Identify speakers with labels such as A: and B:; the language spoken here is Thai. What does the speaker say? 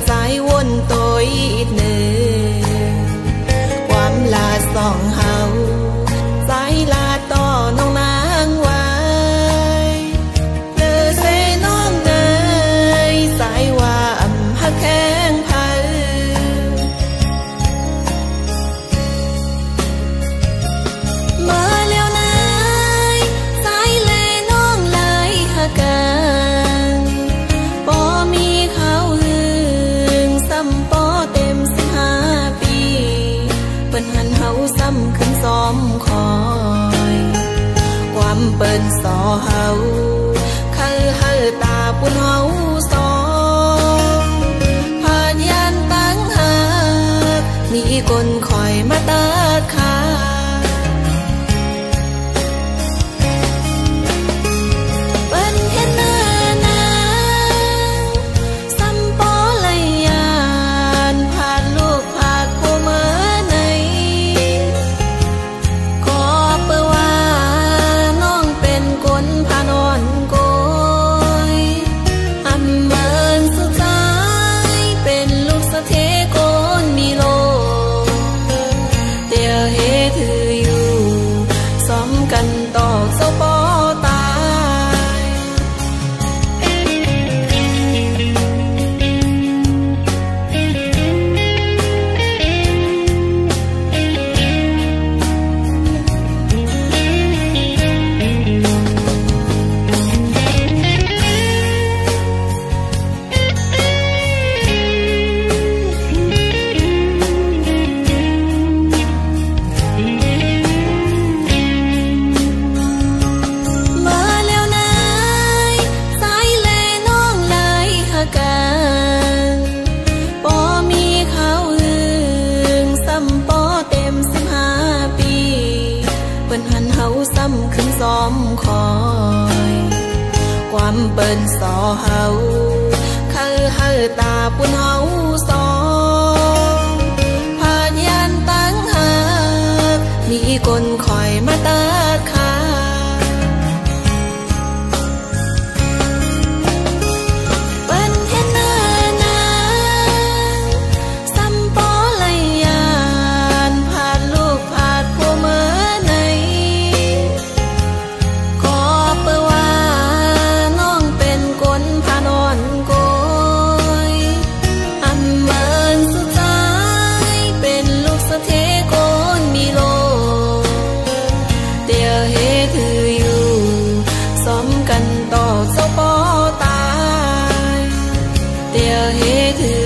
A: ใจวนตัวอีกหนึ่งความลาสองเฮาใจลาต่อน้องนางไว้เลือเสน้องเนยสายว่าอำหักแข้งเผาเมื่อเลี้ยวนายสายเลน้องเลยหักกันบ่มีเขาหันเฮาซ้ำขึ้นซ้อมคอยความเปิ้นสอเฮาคือเฮาตาปุ่นเฮาสองผ่านยันตั้งหักมีคนคอยมาตัดขาเปิ้นเห็นหน้านางซ้ำปอเลยยานผ่านลูกผ่านผู้เมื่อกันต่อเจ้าปอตายซ้ำขึ้นซ้อมคอยความเปิ้นสอเฮาคือเฮาตาปุ่นเฮาสองผ่านยันตั้งหักมีคนคอยมาตัดขาเปิ้นเห็นหน้านางซ้ำปอเลยยานผ่านลูกผ่านผู้เมื่อกันต่อเจ้าปอตายเดี๋ยวเฮถือ